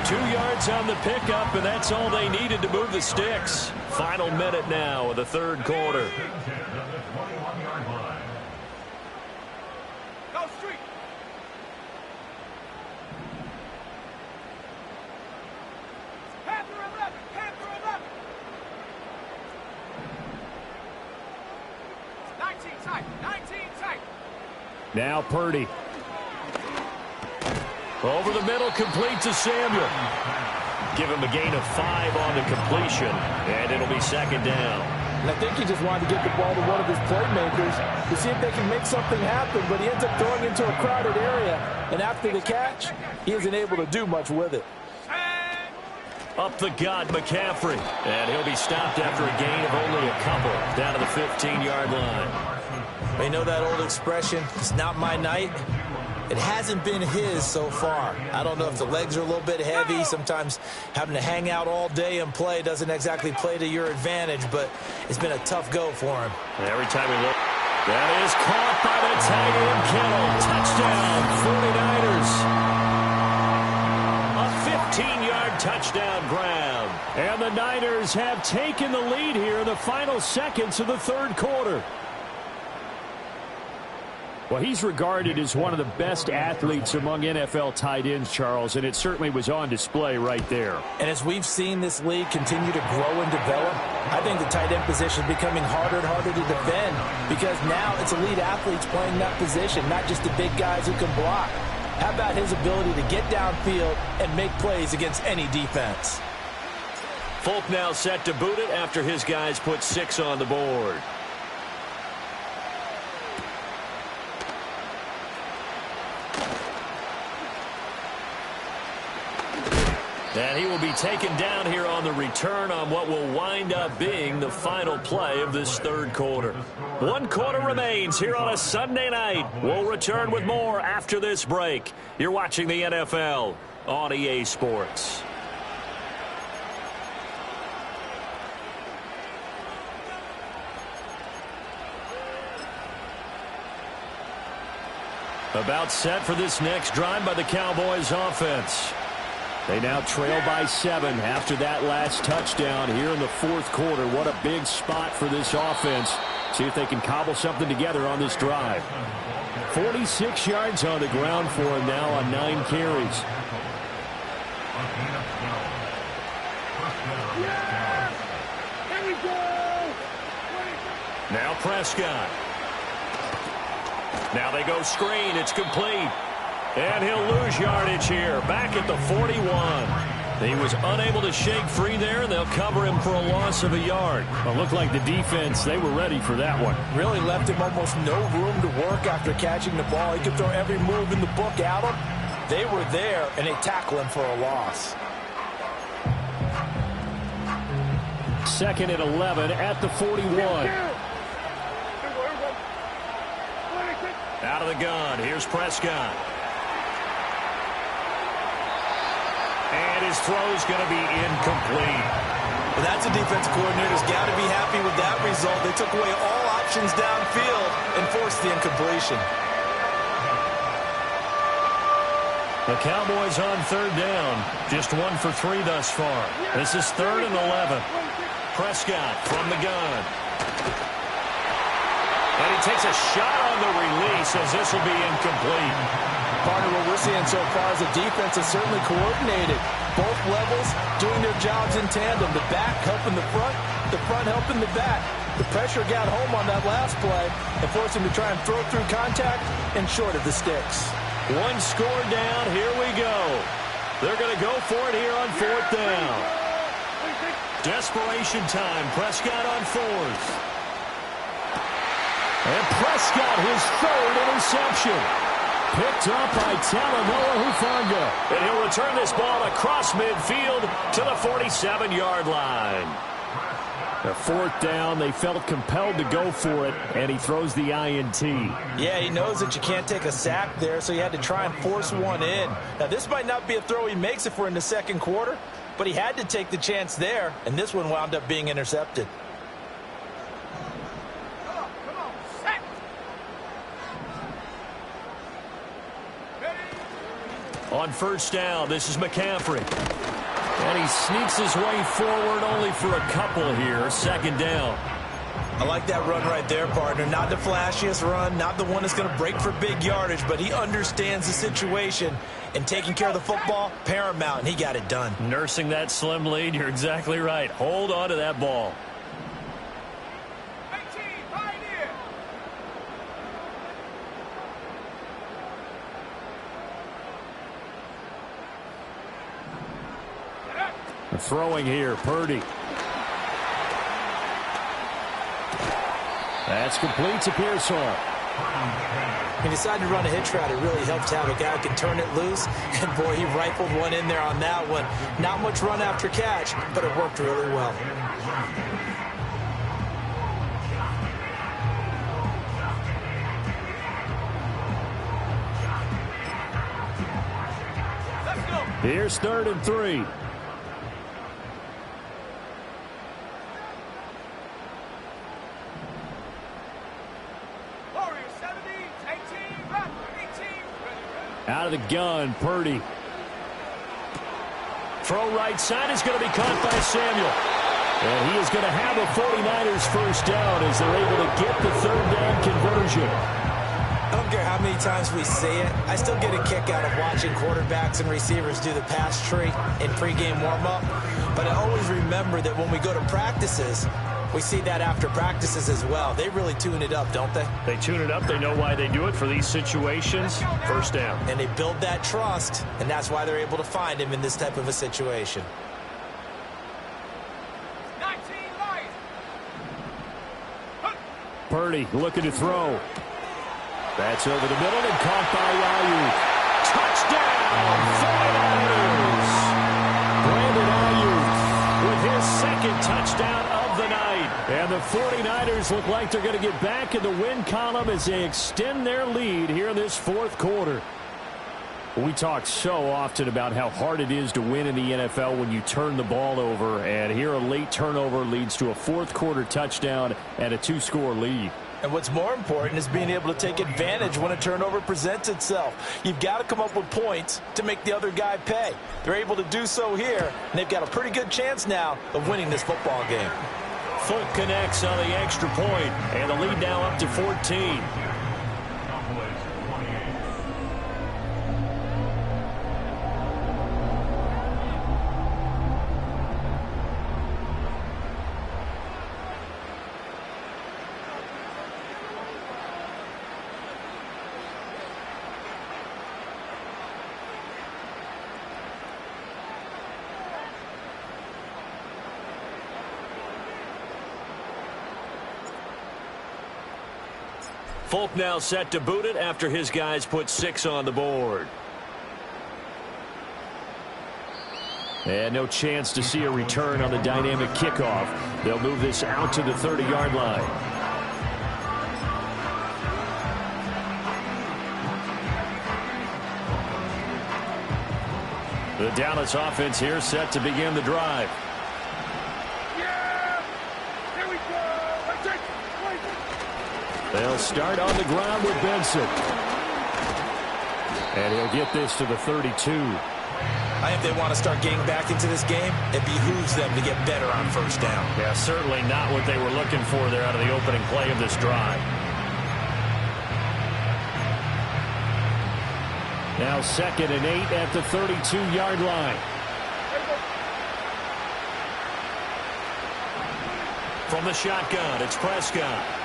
2 yards on the pickup, and that's all they needed to move the sticks. Final minute now of the third quarter. Go street. Panther 11. Panther 11. 19 tight. 19 tight. Now Purdy. Over the middle, complete to Samuel. Give him a gain of 5 on the completion, and it'll be 2nd down. And I think he just wanted to get the ball to one of his playmakers to see if they can make something happen, but he ends up throwing into a crowded area, and after the catch, he isn't able to do much with it. Up the gut, McCaffrey, and he'll be stopped after a gain of only a couple, down to the 15-yard line. You know that old expression, it's not my night? It hasn't been his so far. I don't know if the legs are a little bit heavy. Sometimes having to hang out all day and play doesn't exactly play to your advantage, but it's been a tough go for him. Every time we look, that is caught by the tight end Kittle. Touchdown, 49ers. A 15-yard touchdown grab. And the Niners have taken the lead here in the final seconds of the third quarter. Well, he's regarded as one of the best athletes among NFL tight ends, Charles, and it certainly was on display right there. And as we've seen this league continue to grow and develop, I think the tight end position is becoming harder and harder to defend because now it's elite athletes playing that position, not just the big guys who can block. How about his ability to get downfield and make plays against any defense? Folk now set to boot it after his guys put 6 on the board. And he will be taken down here on the return on what will wind up being the final play of this third quarter. 1 quarter remains here on a Sunday night. We'll return with more after this break. You're watching the NFL on EA Sports. About set for this next drive by the Cowboys offense. They now trail by 7 after that last touchdown here in the fourth quarter. What a big spot for this offense. See if they can cobble something together on this drive. 46 yards on the ground for him now on 9 carries. Now Prescott. Now they go screen. It's complete. And he'll lose yardage here. Back at the 41. He was unable to shake free there, and they'll cover him for a loss of a yard. Well, looked like the defense, they were ready for that one. Really left him almost no room to work after catching the ball. He could throw every move in the book at him. They were there, and they tackle him for a loss. 2nd and 11 at the 41. Out of the gun. Here's Prescott. And his throw's going to be incomplete. Well, that's a defense coordinator's got to be happy with that result. They took away all options downfield and forced the incompletion. The Cowboys on 3rd down. Just 1 for 3 thus far. This is 3rd and 11. Prescott from the gun. And he takes a shot on the release as this will be incomplete. Partner, what we're seeing so far is the defense is certainly coordinated. Both levels doing their jobs in tandem. The back helping the front helping the back. The pressure got home on that last play and forced him to try and throw through contact and short of the sticks. 1 score down. Here we go. They're going to go for it here on 4th down. Desperation time. Prescott on 4th. And Prescott, his 3rd interception. Picked up by Talanoa Hufanga. And he'll return this ball across midfield to the 47-yard line. The 4th down, they felt compelled to go for it, and he throws the INT. Yeah, he knows that you can't take a sack there, so he had to try and force one in. Now, this might not be a throw he makes if we're in the second quarter, but he had to take the chance there, and this one wound up being intercepted. On 1st down, this is McCaffrey. And he sneaks his way forward only for a couple here. 2nd down. I like that run right there, partner. Not the flashiest run, not the one that's going to break for big yardage, but he understands the situation, and taking care of the football, paramount, and he got it done. Nursing that slim lead, you're exactly right. Hold on to that ball. Throwing here, Purdy. That's complete to Pearsall. He decided to run a hitch route. It really helped to have a guy who can turn it loose. And, boy, he rifled one in there on that one. Not much run after catch, but it worked really well. Here's 3rd and 3. Out of the gun, Purdy. Throw right side is going to be caught by Samuel. And he is going to have a 49ers first down as they're able to get the third down conversion. I don't care how many times we say it, I still get a kick out of watching quarterbacks and receivers do the pass tree in pregame warm-up. But I always remember that when we go to practices, we see that after practices as well. They really tune it up, don't they? They tune it up. They know why they do it for these situations. First down. And they build that trust, and that's why they're able to find him in this type of a situation. 19 light. Purdy looking to throw. That's over the middle and caught by Ayuk. Touchdown! Brandon Ayuk with his second touchdown of the night. And the 49ers look like they're going to get back in the win column as they extend their lead here in this fourth quarter. We talk so often about how hard it is to win in the NFL when you turn the ball over. And here a late turnover leads to a fourth quarter touchdown and a 2-score lead. And what's more important is being able to take advantage when a turnover presents itself. You've got to come up with points to make the other guy pay. They're able to do so here, and they've got a pretty good chance now of winning this football game. Folk connects on the extra point, and the lead now up to 14. Folk now set to boot it after his guys put 6 on the board. And no chance to see a return on the dynamic kickoff. They'll move this out to the 30-yard line. The Dallas offense here set to begin the drive. They'll start on the ground with Benson. And he'll get this to the 32. I think they want to start getting back into this game. It behooves them to get better on first down. Yeah, certainly not what they were looking for there out of the opening play of this drive. Now 2nd and 8 at the 32-yard line. From the shotgun, it's Prescott.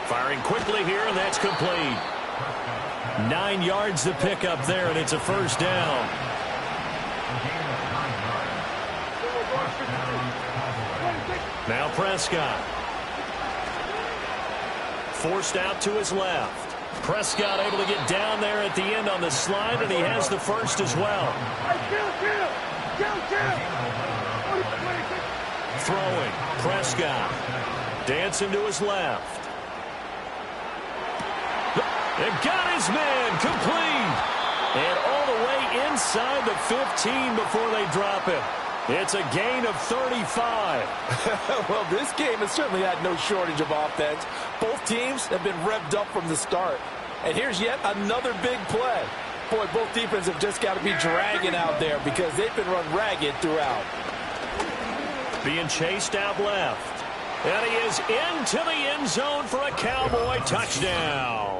Firing quickly here, and that's complete. 9 yards to pick up there, and it's a first down. Now Prescott. Forced out to his left. Prescott able to get down there at the end on the slide, and he has the first as well. Throwing. Prescott. Dancing to his left. And got his man complete. And all the way inside the 15 before they drop him. It's a gain of 35. Well, this game has certainly had no shortage of offense. Both teams have been revved up from the start. And here's yet another big play. Boy, both defenses have just got to be dragging out there because they've been run ragged throughout. Being chased out left. And he is into the end zone for a Cowboy touchdown.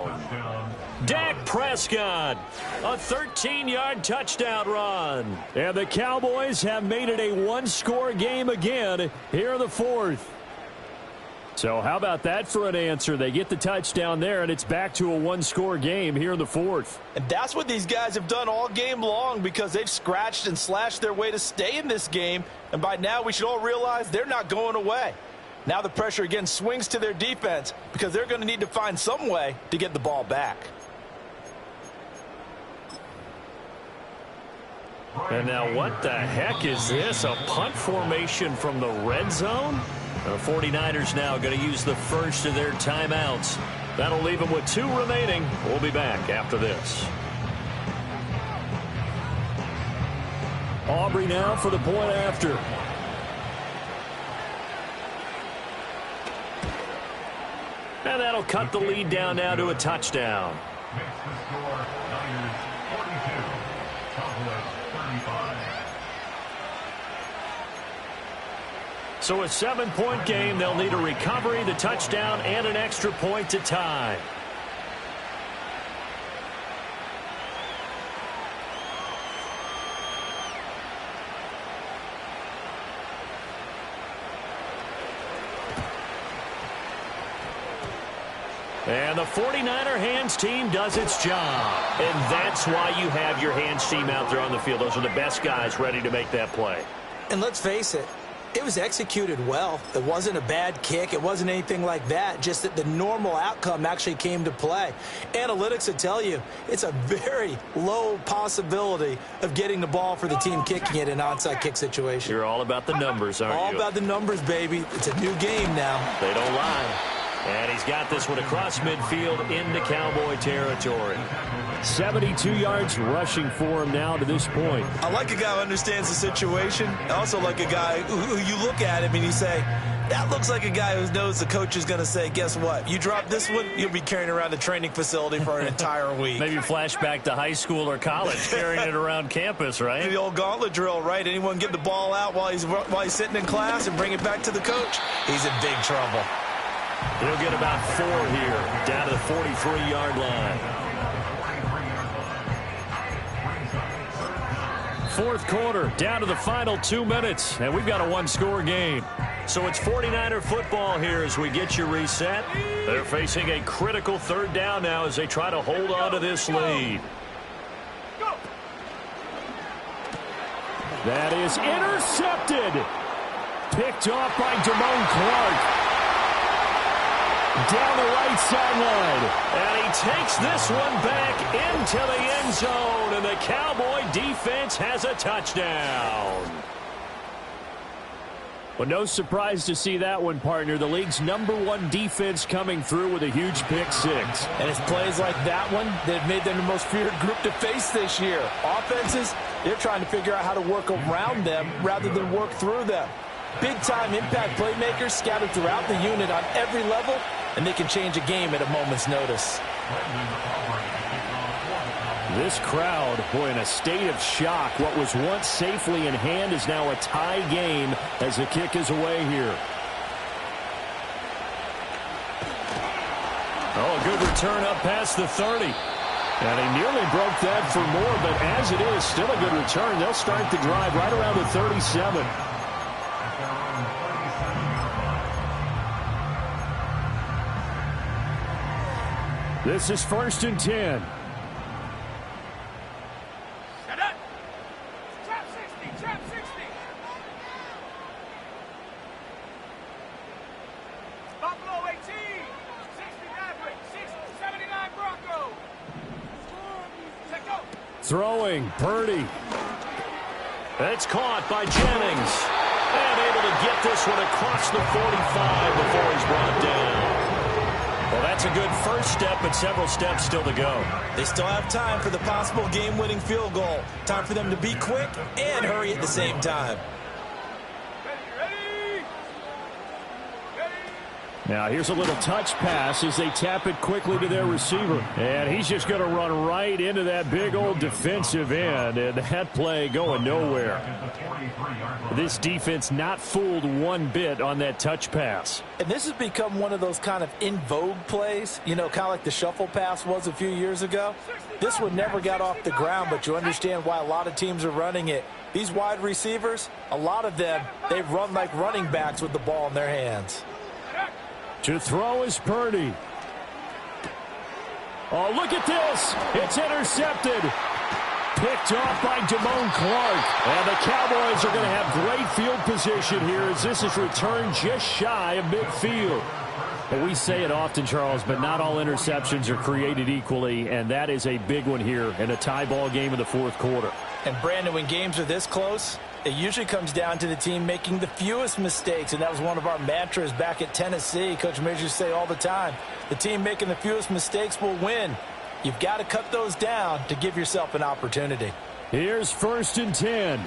Dak Prescott, a 13-yard touchdown run. And the Cowboys have made it a one-score game again here in the fourth. So how about that for an answer? They get the touchdown there, and it's back to a one-score game here in the fourth. And that's what these guys have done all game long because they've scratched and slashed their way to stay in this game. And by now we should all realize they're not going away. Now the pressure again swings to their defense because they're going to need to find some way to get the ball back. And now what the heck is this? A punt formation from the red zone? The 49ers now going to use the first of their timeouts. That'll leave them with 2 remaining. We'll be back after this. Aubrey now for the point after. And that'll cut the lead down now to a touchdown. Makes the score Niners 42, Cowboys 35. So a 7-point game. They'll need a recovery, the touchdown, and an extra point to tie. And the 49er hands team does its job. And that's why you have your hands team out there on the field. Those are the best guys ready to make that play. And let's face it, it was executed well. It wasn't a bad kick. It wasn't anything like that. Just that the normal outcome actually came to play. Analytics will tell you it's a very low possibility of getting the ball for the team kicking it in an onside kick situation. You're all about the numbers, aren't you? All about the numbers, baby. It's a new game now. They don't lie. And he's got this one across midfield into Cowboy territory. 72 yards rushing for him now to this point. I like a guy who understands the situation. I also like a guy who you look at him and you say, that looks like a guy who knows the coach is going to say, guess what? You drop this one, you'll be carrying around the training facility for an entire week. Maybe flashback to high school or college, carrying it around campus, right? The old gauntlet drill, right? Anyone get the ball out while he's sitting in class and bring it back to the coach? He's in big trouble. He'll get about 4 here, down to the 43-yard line. Fourth quarter, down to the final 2 minutes, and we've got a one-score game. So it's 49er football here as we get you reset. They're facing a critical third down now as they try to hold on to this lead. That is intercepted. Picked off by Damone Clark. Down the right sideline. And he takes this one back into the end zone, and the Cowboy defense has a touchdown. Well, no surprise to see that one, partner. The league's #1 defense coming through with a huge pick six. And it's plays like that one that have made them the most feared group to face this year. Offenses, they're trying to figure out how to work around them rather than work through them. Big-time impact playmakers scattered throughout the unit on every level, and they can change a game at a moment's notice. This crowd, boy, in a state of shock. What was once safely in hand is now a tie game as the kick is away here. Oh, a good return up past the 30. And he nearly broke that for more, but as it is, still a good return. They'll start the drive right around the 37. This is 1st and 10. Set up. Trap 60. Trap 60. Buffalo 18. 60 Maverick. 79 Bronco. Set go. Throwing, Purdy. That's caught by Jennings. And able to get this one across the 45 before he's brought down. Well, that's a good first step, but several steps still to go. They still have time for the possible game-winning field goal. Time for them to be quick and hurry at the same time. Ready. Now here's a little touch pass as they tap it quickly to their receiver. And he's just going to run right into that big old defensive end. And that play going nowhere. This defense not fooled one bit on that touch pass. And this has become one of those kind of in vogue plays, you know, kind of like the shuffle pass was a few years ago. This one never got off the ground, but you understand why a lot of teams are running it. These wide receivers, a lot of them, they run like running backs with the ball in their hands. To throw is Purdy. Oh, look at this. It's intercepted. Picked off by Damone Clark. And the Cowboys are going to have great field position here as this is returned just shy of midfield. But we say it often, Charles, but not all interceptions are created equally, and that is a big one here in a tie ball game in the fourth quarter. And, Brandon, when games are this close, it usually comes down to the team making the fewest mistakes, and that was one of our mantras back at Tennessee. Coach Mears used to say all the time, the team making the fewest mistakes will win. You've got to cut those down to give yourself an opportunity. Here's 1st and 10.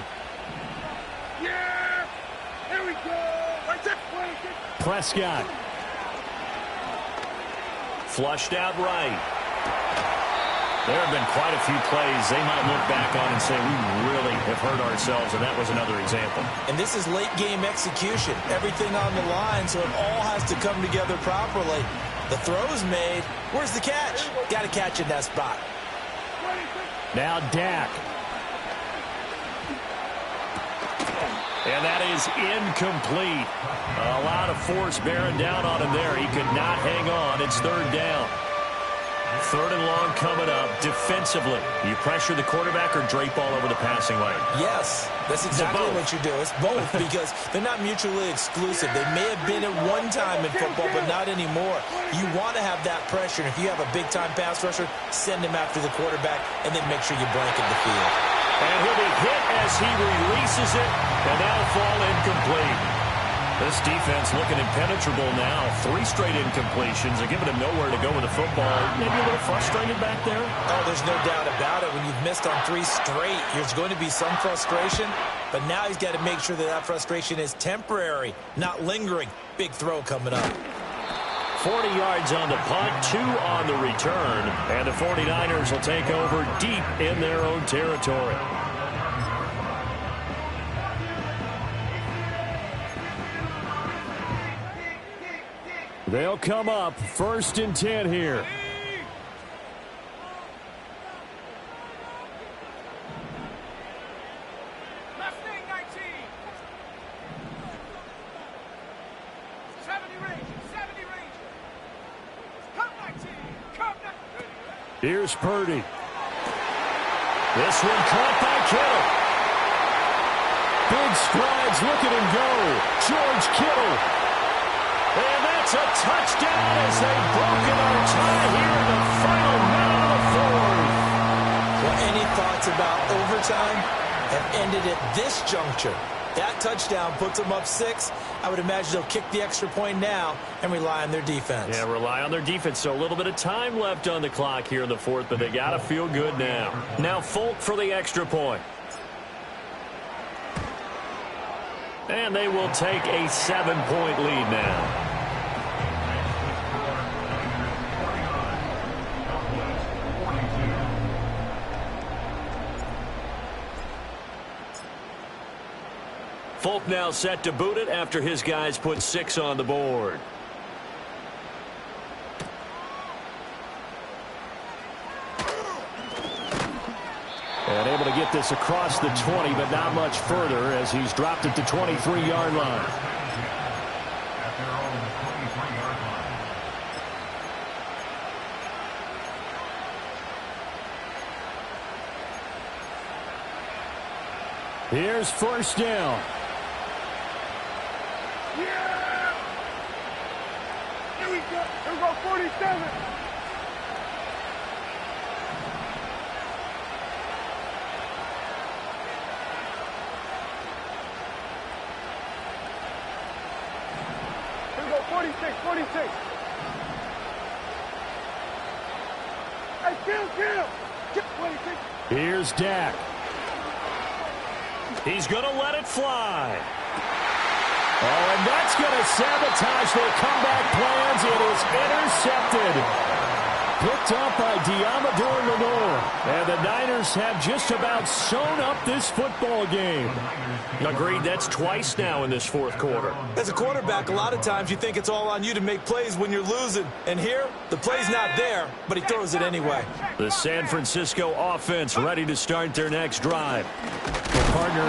Yeah. Here we go. Right this way. Prescott. Flushed out right. There have been quite a few plays they might look back on and say, we really have hurt ourselves, and that was another example. And this is late-game execution. Everything on the line, so it all has to come together properly. The throw's made. Where's the catch? Got to catch in that spot. Now Dak. And that is incomplete. A lot of force bearing down on him there. He could not hang on. It's third down. Third and long coming up. Defensively, you pressure the quarterback or drape all over the passing lane? Yes, that's exactly what you do. It's both because they're not mutually exclusive. They may have been at one time in football, but not anymore. You want to have that pressure, and if you have a big-time pass rusher, send him after the quarterback, and then make sure you blanket the field. And he'll be hit as he releases it, and that'll fall incomplete. This defense looking impenetrable now. 3 straight incompletions. They're giving him nowhere to go with the football. Maybe a little frustrated back there? Oh, there's no doubt about it. When you've missed on 3 straight, there's going to be some frustration. But now he's got to make sure that that frustration is temporary, not lingering. Big throw coming up. 40 yards on the punt, 2 on the return. And the 49ers will take over deep in their own territory. They'll come up 1st and 10 here. Mustang 19. 70 range. 70 range. Come 19. Come 19. Here's Purdy. This one caught by Kittle. Big strides. Look at him go. George Kittle. And that's a touchdown as they've broken our tie here in the final minute of the 4th. Well, any thoughts about overtime have ended at this juncture. That touchdown puts them up 6. I would imagine they'll kick the extra point now and rely on their defense. Yeah, rely on their defense. So a little bit of time left on the clock here in the 4th, but they got to feel good now. Now Folk for the extra point. And they will take a 7-point lead now. Folk now set to boot it after his guys put 6 on the board. And able to get this across the 20, but not much further as he's dropped it to 23-yard line. Here's 1st down. Yeah! Here we go. Here we go, 47. Here we go, 46, 46. Hey, kill. Get 26. Here's Dak. He's going to let it fly. Oh, and that's going to sabotage their comeback plans. It is intercepted. Picked up by Diamador Lenore. And the Niners have just about sewn up this football game. Agreed, that's twice now in this 4th quarter. As a quarterback, a lot of times you think it's all on you to make plays when you're losing. And here, the play's not there, but he throws it anyway. The San Francisco offense ready to start their next drive. Well, partner,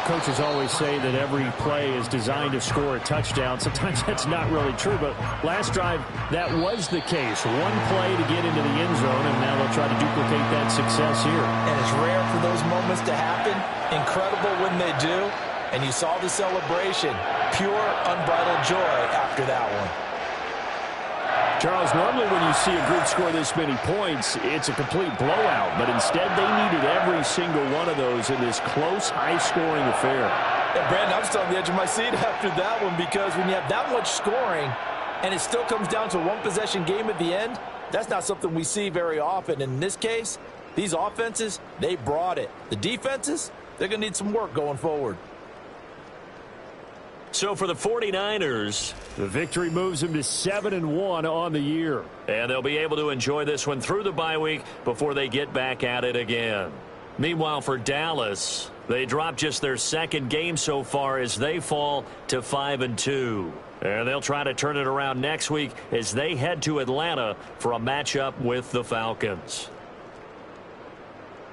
coaches always say that every play is designed to score a touchdown. Sometimes that's not really true, but last drive, that was the case. One play to get into the end zone, and now they'll try to duplicate that success here. And it's rare for those moments to happen. Incredible when they do. And you saw the celebration. Pure, unbridled joy after that one. Charles, normally when you see a group score this many points, it's a complete blowout. But instead, they needed every single one of those in this close, high-scoring affair. And Brandon, I'm still on the edge of my seat after that one because when you have that much scoring and it still comes down to a one-possession game at the end, that's not something we see very often. In this case, these offenses, they brought it. The defenses, they're going to need some work going forward. So for the 49ers, the victory moves them to 7-1 on the year. And they'll be able to enjoy this one through the bye week before they get back at it again. Meanwhile, for Dallas, they dropped just their second game so far as they fall to 5-2. And they'll try to turn it around next week as they head to Atlanta for a matchup with the Falcons.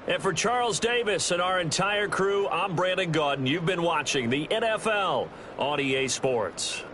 And for Charles Davis and our entire crew, I'm Brandon Gaudin. You've been watching the NFL on EA Sports.